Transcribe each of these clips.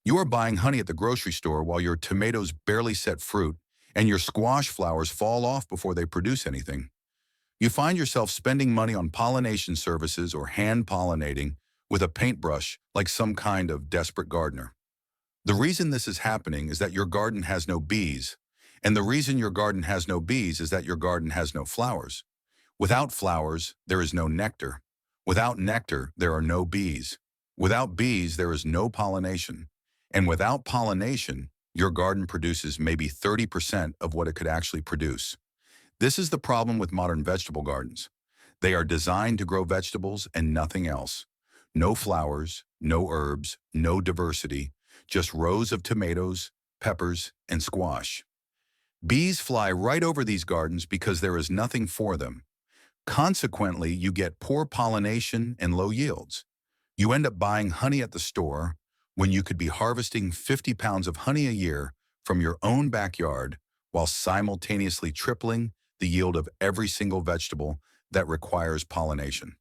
You are buying honey at the grocery store while your tomatoes barely set fruit and your squash flowers fall off before they produce anything. You find yourself spending money on pollination services or hand pollinating with a paintbrush like some kind of desperate gardener. The reason this is happening is that your garden has no bees, and the reason your garden has no bees is that your garden has no flowers. Without flowers, there is no nectar. Without nectar, there are no bees. Without bees, there is no pollination. And without pollination, your garden produces maybe 30% of what it could actually produce. This is the problem with modern vegetable gardens. They are designed to grow vegetables and nothing else. No flowers, no herbs, no diversity, just rows of tomatoes, peppers, and squash. Bees fly right over these gardens because there is nothing for them. Consequently, you get poor pollination and low yields. You end up buying honey at the store when you could be harvesting 50 pounds of honey a year from your own backyard while simultaneously tripling the yield of every single vegetable that requires pollination.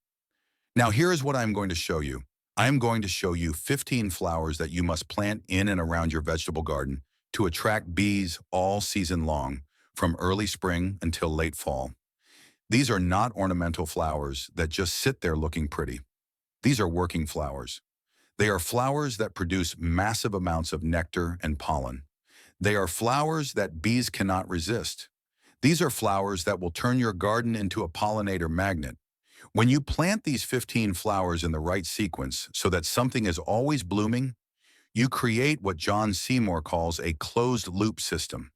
Now here is what I'm going to show you. I am going to show you 15 flowers that you must plant in and around your vegetable garden to attract bees all season long, from early spring until late fall. These are not ornamental flowers that just sit there looking pretty. These are working flowers. They are flowers that produce massive amounts of nectar and pollen. They are flowers that bees cannot resist. These are flowers that will turn your garden into a pollinator magnet. When you plant these 15 flowers in the right sequence so that something is always blooming, you create what John Seymour calls a closed-loop system.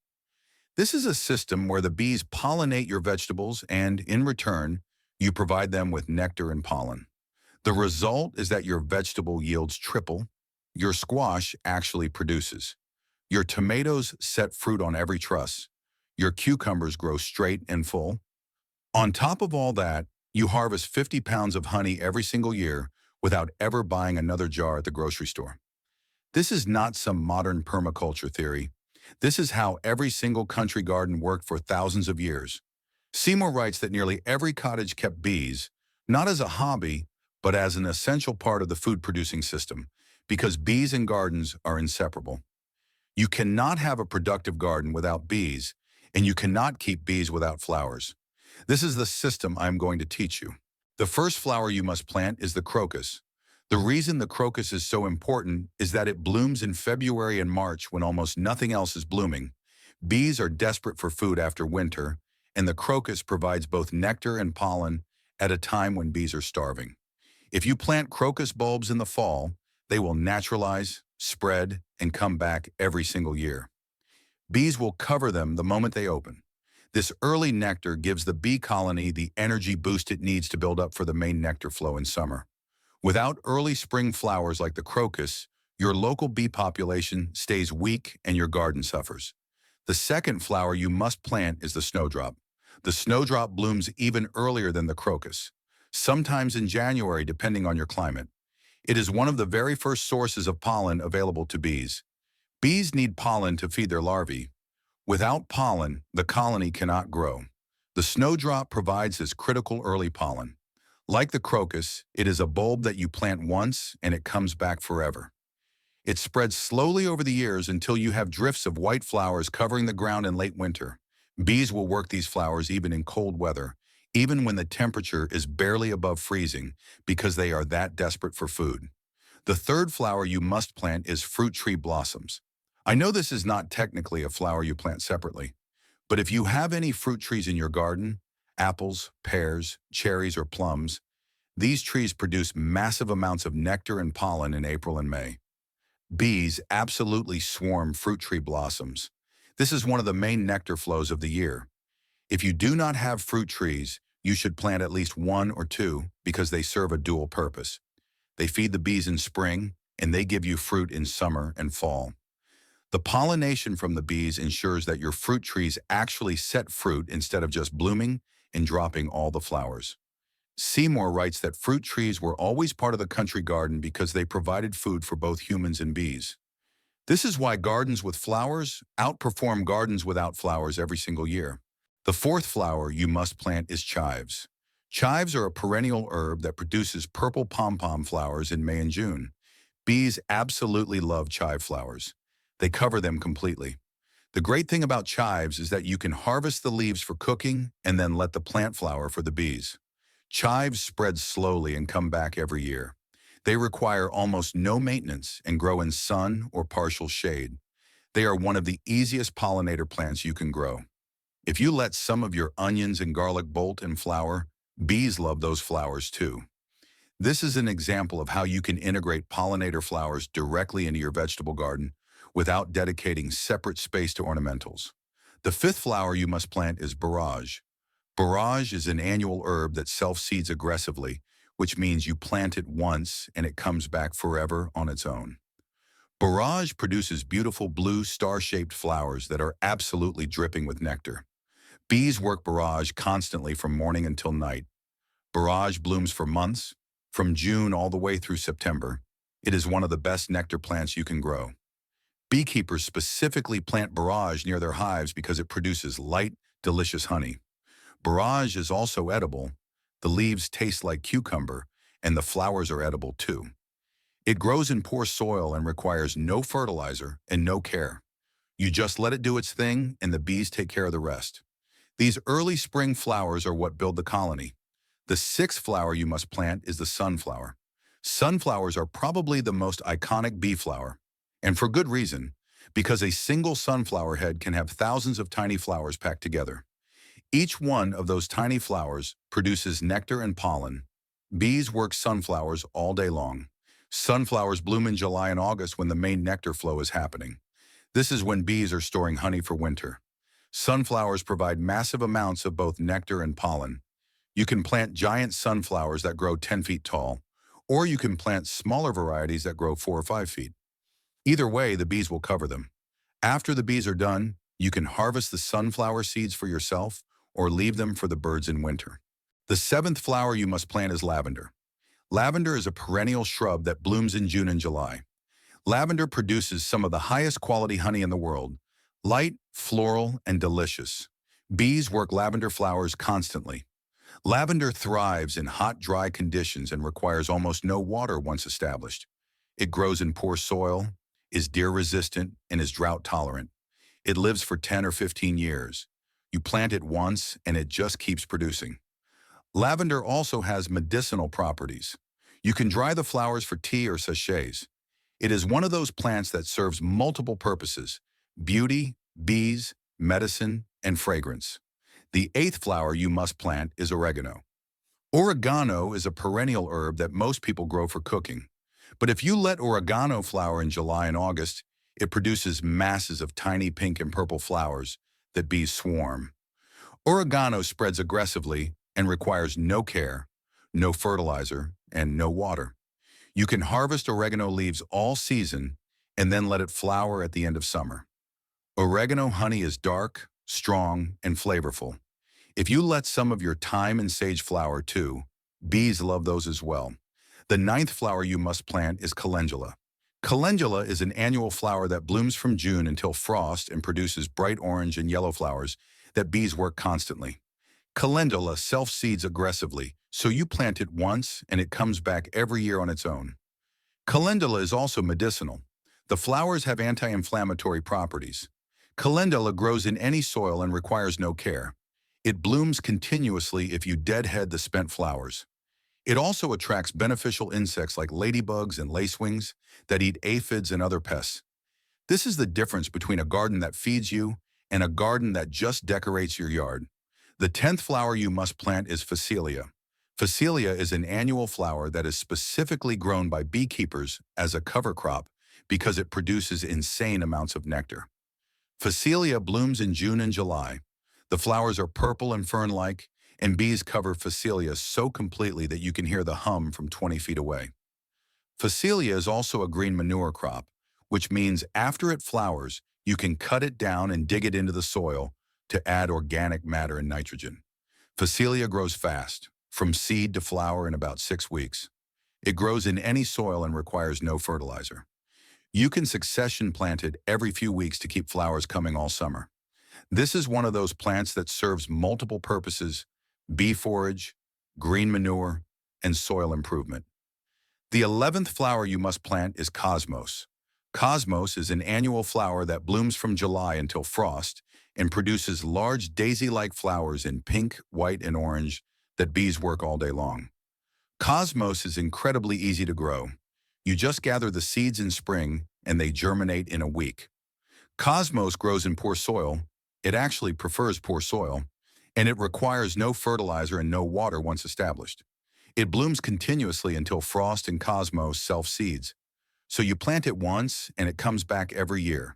This is a system where the bees pollinate your vegetables and, in return, you provide them with nectar and pollen. The result is that your vegetable yields triple, your squash actually produces. Your tomatoes set fruit on every truss. Your cucumbers grow straight and full. On top of all that, you harvest 50 pounds of honey every single year without ever buying another jar at the grocery store. This is not some modern permaculture theory. This is how every single country garden worked for thousands of years. Seymour writes that nearly every cottage kept bees, not as a hobby, but as an essential part of the food-producing system, because bees and gardens are inseparable. You cannot have a productive garden without bees, and you cannot keep bees without flowers. This is the system I'm going to teach you. The first flower you must plant is the crocus. The reason the crocus is so important is that it blooms in February and March when almost nothing else is blooming. Bees are desperate for food after winter, and the crocus provides both nectar and pollen at a time when bees are starving. If you plant crocus bulbs in the fall, they will naturalize, spread, and come back every single year. Bees will cover them the moment they open. This early nectar gives the bee colony the energy boost it needs to build up for the main nectar flow in summer. Without early spring flowers like the crocus, your local bee population stays weak and your garden suffers. The second flower you must plant is the snowdrop. The snowdrop blooms even earlier than the crocus, sometimes in January depending on your climate. It is one of the very first sources of pollen available to bees. Bees need pollen to feed their larvae. Without pollen, the colony cannot grow. The snowdrop provides this critical early pollen. Like the crocus, it is a bulb that you plant once and it comes back forever. It spreads slowly over the years until you have drifts of white flowers covering the ground in late winter. Bees will work these flowers even in cold weather, even when the temperature is barely above freezing, because they are that desperate for food. The third flower you must plant is fruit tree blossoms. I know this is not technically a flower you plant separately, but if you have any fruit trees in your garden, apples, pears, cherries, or plums, these trees produce massive amounts of nectar and pollen in April and May. Bees absolutely swarm fruit tree blossoms. This is one of the main nectar flows of the year. If you do not have fruit trees, you should plant at least one or two because they serve a dual purpose. They feed the bees in spring, and they give you fruit in summer and fall. The pollination from the bees ensures that your fruit trees actually set fruit instead of just blooming and dropping all the flowers. Seymour writes that fruit trees were always part of the country garden because they provided food for both humans and bees. This is why gardens with flowers outperform gardens without flowers every single year. The fourth flower you must plant is chives. Chives are a perennial herb that produces purple pom-pom flowers in May and June. Bees absolutely love chive flowers. They cover them completely. The great thing about chives is that you can harvest the leaves for cooking and then let the plant flower for the bees. Chives spread slowly and come back every year. They require almost no maintenance and grow in sun or partial shade. They are one of the easiest pollinator plants you can grow. If you let some of your onions and garlic bolt and flower, bees love those flowers too. This is an example of how you can integrate pollinator flowers directly into your vegetable garden without dedicating separate space to ornamentals. The fifth flower you must plant is borage. Borage is an annual herb that self-seeds aggressively, which means you plant it once and it comes back forever on its own. Borage produces beautiful blue star-shaped flowers that are absolutely dripping with nectar. Bees work borage constantly from morning until night. Borage blooms for months, from June all the way through September. It is one of the best nectar plants you can grow. Beekeepers specifically plant borage near their hives because it produces light, delicious honey. Borage is also edible. The leaves taste like cucumber, and the flowers are edible too. It grows in poor soil and requires no fertilizer and no care. You just let it do its thing, and the bees take care of the rest. These early spring flowers are what build the colony. The sixth flower you must plant is the sunflower. Sunflowers are probably the most iconic bee flower, and for good reason, because a single sunflower head can have thousands of tiny flowers packed together. Each one of those tiny flowers produces nectar and pollen. Bees work sunflowers all day long. Sunflowers bloom in July and August when the main nectar flow is happening. This is when bees are storing honey for winter. Sunflowers provide massive amounts of both nectar and pollen. You can plant giant sunflowers that grow 10 feet tall, or you can plant smaller varieties that grow 4 or 5 feet. Either way, the bees will cover them. After the bees are done, you can harvest the sunflower seeds for yourself or leave them for the birds in winter. The seventh flower you must plant is lavender. Lavender is a perennial shrub that blooms in June and July. Lavender produces some of the highest quality honey in the world, light, floral, and delicious. Bees work lavender flowers constantly. Lavender thrives in hot, dry conditions and requires almost no water once established. It grows in poor soil, is deer-resistant, and is drought-tolerant. It lives for 10 or 15 years. You plant it once, and it just keeps producing. Lavender also has medicinal properties. You can dry the flowers for tea or sachets. It is one of those plants that serves multiple purposes: beauty, bees, medicine, and fragrance. The eighth flower you must plant is oregano. Oregano is a perennial herb that most people grow for cooking. But if you let oregano flower in July and August, it produces masses of tiny pink and purple flowers that bees swarm. Oregano spreads aggressively and requires no care, no fertilizer, and no water. You can harvest oregano leaves all season and then let it flower at the end of summer. Oregano honey is dark, strong, and flavorful. If you let some of your thyme and sage flower too, bees love those as well. The ninth flower you must plant is calendula. Calendula is an annual flower that blooms from June until frost and produces bright orange and yellow flowers that bees work constantly. Calendula self-seeds aggressively, so you plant it once and it comes back every year on its own. Calendula is also medicinal. The flowers have anti-inflammatory properties. Calendula grows in any soil and requires no care. It blooms continuously if you deadhead the spent flowers. It also attracts beneficial insects like ladybugs and lacewings that eat aphids and other pests. This is the difference between a garden that feeds you and a garden that just decorates your yard. The 10th flower you must plant is phacelia. Phacelia is an annual flower that is specifically grown by beekeepers as a cover crop because it produces insane amounts of nectar. Phacelia blooms in June and July. The flowers are purple and fern-like, and bees cover phacelia so completely that you can hear the hum from 20 feet away. Phacelia is also a green manure crop, which means after it flowers, you can cut it down and dig it into the soil to add organic matter and nitrogen. Phacelia grows fast, from seed to flower in about 6 weeks. It grows in any soil and requires no fertilizer. You can succession plant it every few weeks to keep flowers coming all summer. This is one of those plants that serves multiple purposes: bee forage, green manure, and soil improvement. The 11th flower you must plant is cosmos. Cosmos is an annual flower that blooms from July until frost and produces large daisy-like flowers in pink, white, and orange that bees work all day long. Cosmos is incredibly easy to grow. You just gather the seeds in spring and they germinate in a week. Cosmos grows in poor soil. It actually prefers poor soil, and it requires no fertilizer and no water once established. It blooms continuously until frost and cosmos self-seeds. So you plant it once and it comes back every year.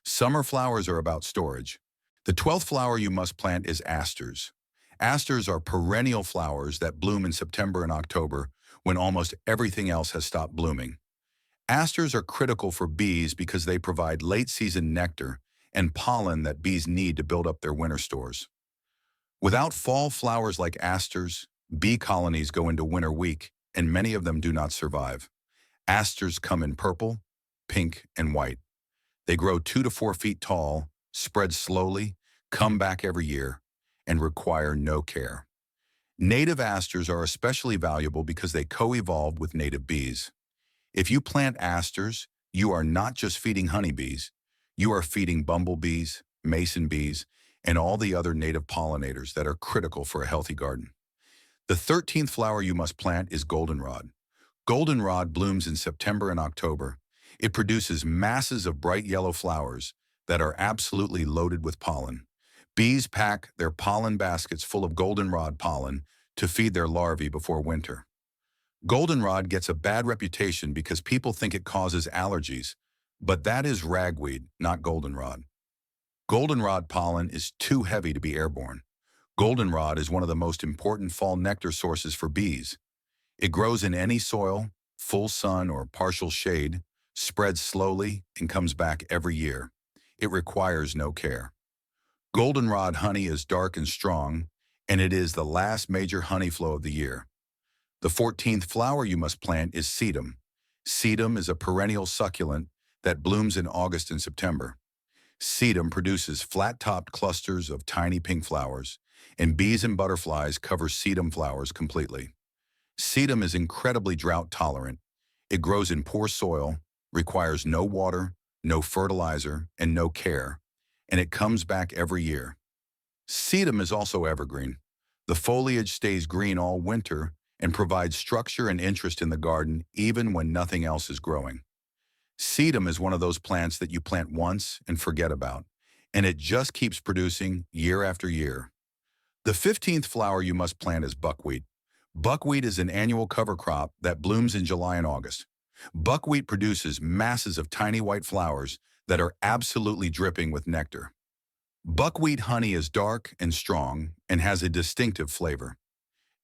Summer flowers are about storage. The 12th flower you must plant is asters. Asters are perennial flowers that bloom in September and October when almost everything else has stopped blooming. Asters are critical for bees because they provide late-season nectar and pollen that bees need to build up their winter stores. Without fall flowers like asters, bee colonies go into winter weak, and many of them do not survive. Asters come in purple, pink, and white. They grow 2 to 4 feet tall, spread slowly, come back every year, and require no care. Native asters are especially valuable because they co-evolved with native bees. If you plant asters, you are not just feeding honeybees, you are feeding bumblebees, mason bees, and all the other native pollinators that are critical for a healthy garden. The 13th flower you must plant is goldenrod. Goldenrod blooms in September and October. It produces masses of bright yellow flowers that are absolutely loaded with pollen. Bees pack their pollen baskets full of goldenrod pollen to feed their larvae before winter. Goldenrod gets a bad reputation because people think it causes allergies, but that is ragweed, not goldenrod. Goldenrod pollen is too heavy to be airborne. Goldenrod is one of the most important fall nectar sources for bees. It grows in any soil, full sun or partial shade, spreads slowly, and comes back every year. It requires no care. Goldenrod honey is dark and strong, and it is the last major honey flow of the year. The 14th flower you must plant is sedum. Sedum is a perennial succulent that blooms in August and September. Sedum produces flat-topped clusters of tiny pink flowers, and bees and butterflies cover sedum flowers completely. Sedum is incredibly drought-tolerant. It grows in poor soil, requires no water, no fertilizer, and no care, and it comes back every year. Sedum is also evergreen. The foliage stays green all winter and provides structure and interest in the garden even when nothing else is growing. Sedum is one of those plants that you plant once and forget about, and it just keeps producing year after year. The 15th flower you must plant is buckwheat. Buckwheat is an annual cover crop that blooms in July and August. Buckwheat produces masses of tiny white flowers that are absolutely dripping with nectar. Buckwheat honey is dark and strong and has a distinctive flavor.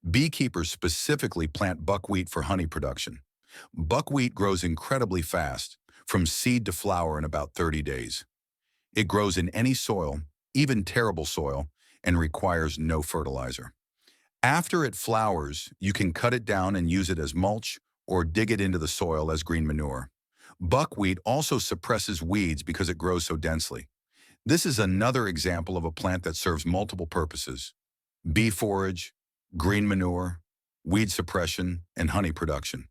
Beekeepers specifically plant buckwheat for honey production. Buckwheat grows incredibly fast, from seed to flower in about 30 days. It grows in any soil, even terrible soil, and requires no fertilizer. After it flowers, you can cut it down and use it as mulch or dig it into the soil as green manure. Buckwheat also suppresses weeds because it grows so densely. This is another example of a plant that serves multiple purposes: bee forage, green manure, weed suppression, and honey production.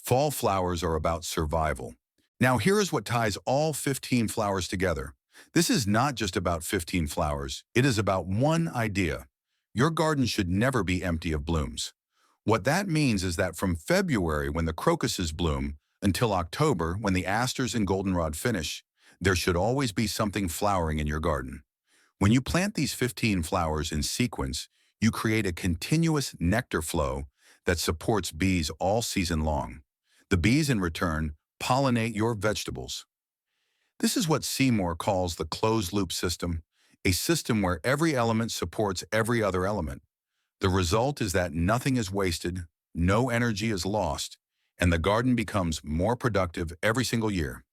Fall flowers are about survival. Now here is what ties all 15 flowers together. This is not just about 15 flowers, it is about one idea. Your garden should never be empty of blooms. What that means is that from February, when the crocuses bloom, until October, when the asters and goldenrod finish, there should always be something flowering in your garden. When you plant these 15 flowers in sequence, you create a continuous nectar flow that supports bees all season long. The bees, in return, pollinate your vegetables. This is what Seymour calls the closed-loop system, a system where every element supports every other element. The result is that nothing is wasted, no energy is lost, and the garden becomes more productive every single year.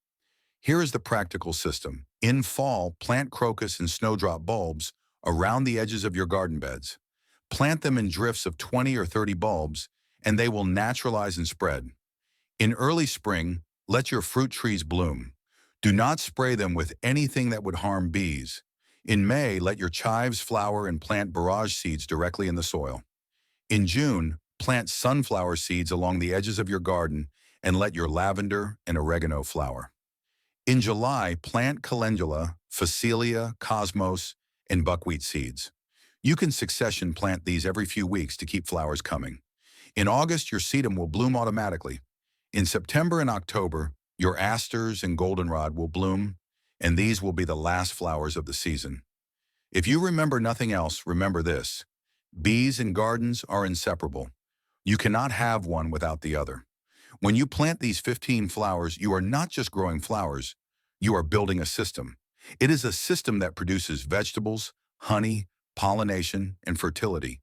Here is the practical system. In fall, plant crocus and snowdrop bulbs around the edges of your garden beds. Plant them in drifts of 20 or 30 bulbs, and they will naturalize and spread. In early spring, let your fruit trees bloom. Do not spray them with anything that would harm bees. In May, let your chives flower and plant borage seeds directly in the soil. In June, Plant sunflower seeds along the edges of your garden and let your lavender and oregano flower. In July, plant calendula, phacelia, cosmos, and buckwheat seeds. You can succession plant these every few weeks to keep flowers coming. In August, your sedum will bloom automatically. In September and October, your asters and goldenrod will bloom, and these will be the last flowers of the season. If you remember nothing else, remember this. Bees and gardens are inseparable. You cannot have one without the other. When you plant these 15 flowers, you are not just growing flowers, you are building a system. It is a system that produces vegetables, honey, pollination, and fertility.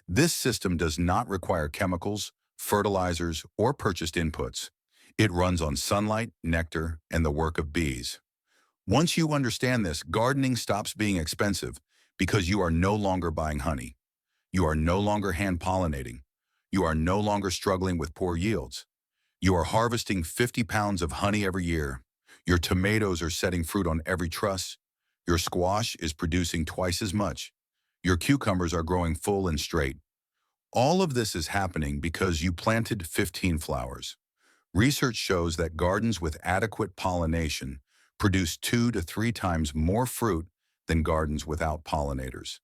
This system does not require chemicals, fertilizers, or purchased inputs. It runs on sunlight, nectar, and the work of bees. Once you understand this, gardening stops being expensive because you are no longer buying honey. You are no longer hand-pollinating. You are no longer struggling with poor yields. You are harvesting 50 pounds of honey every year. Your tomatoes are setting fruit on every truss. Your squash is producing twice as much. Your cucumbers are growing full and straight. All of this is happening because you planted 15 flowers. Research shows that gardens with adequate pollination produce 2 to 3 times more fruit than gardens without pollinators.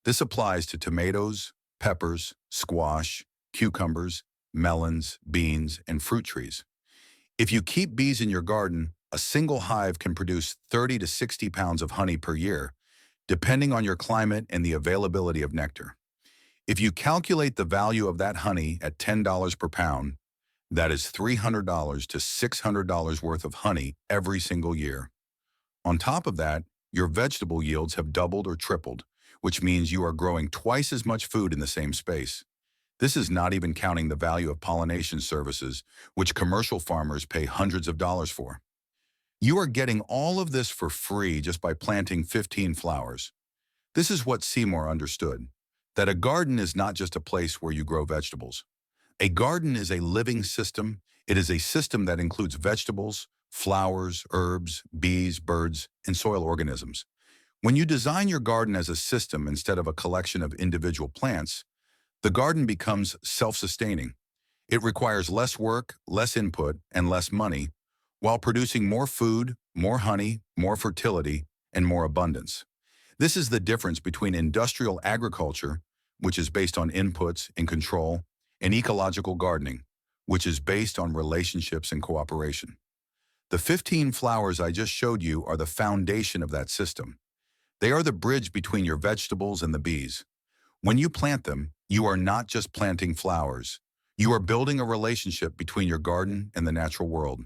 This applies to tomatoes, peppers, squash, cucumbers, melons, beans, and fruit trees. If you keep bees in your garden, a single hive can produce 30 to 60 pounds of honey per year, depending on your climate and the availability of nectar. If you calculate the value of that honey at $10 per pound, that is $300 to $600 worth of honey every single year. On top of that, your vegetable yields have doubled or tripled, which means you are growing twice as much food in the same space. This is not even counting the value of pollination services, which commercial farmers pay hundreds of dollars for. You are getting all of this for free just by planting 15 flowers. This is what Seymour understood, that a garden is not just a place where you grow vegetables. A garden is a living system. It is a system that includes vegetables, flowers, herbs, bees, birds, and soil organisms. When you design your garden as a system instead of a collection of individual plants, the garden becomes self-sustaining. It requires less work, less input, and less money, while producing more food, more honey, more fertility, and more abundance. This is the difference between industrial agriculture, which is based on inputs and control, and ecological gardening, which is based on relationships and cooperation. The 15 flowers I just showed you are the foundation of that system. They are the bridge between your vegetables and the bees. When you plant them, you are not just planting flowers. You are building a relationship between your garden and the natural world.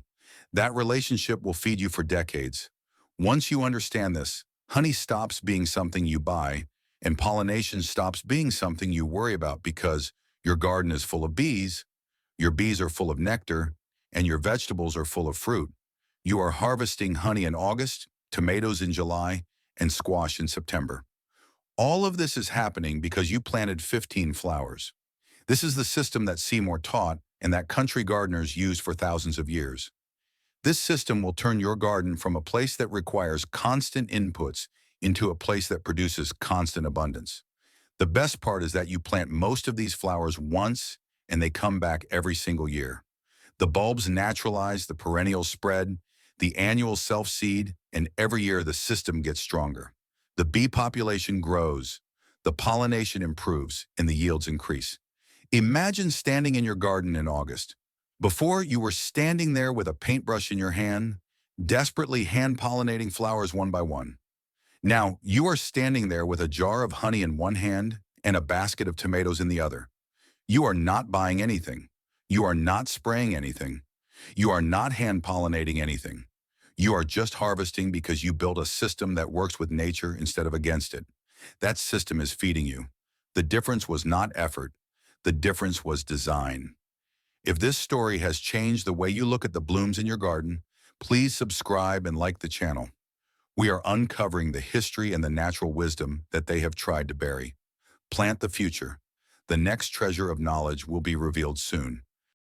That relationship will feed you for decades. Once you understand this, honey stops being something you buy, and pollination stops being something you worry about because your garden is full of bees, your bees are full of nectar, and your vegetables are full of fruit. You are harvesting honey in August, tomatoes in July, and squash in September. All of this is happening because you planted 15 flowers. This is the system that Seymour taught and that country gardeners used for thousands of years. This system will turn your garden from a place that requires constant inputs into a place that produces constant abundance. The best part is that you plant most of these flowers once and they come back every single year. The bulbs naturalize, the perennials spread, the annual self-seed, and every year the system gets stronger. The bee population grows, the pollination improves, and the yields increase. Imagine standing in your garden in August. Before, you were standing there with a paintbrush in your hand, desperately hand-pollinating flowers one by one. Now, you are standing there with a jar of honey in one hand and a basket of tomatoes in the other. You are not buying anything. You are not spraying anything. You are not hand-pollinating anything. You are just harvesting because you built a system that works with nature instead of against it. That system is feeding you. The difference was not effort. The difference was design. If this story has changed the way you look at the blooms in your garden, please subscribe and like the channel. We are uncovering the history and the natural wisdom that they have tried to bury. Plant the future. The next treasure of knowledge will be revealed soon.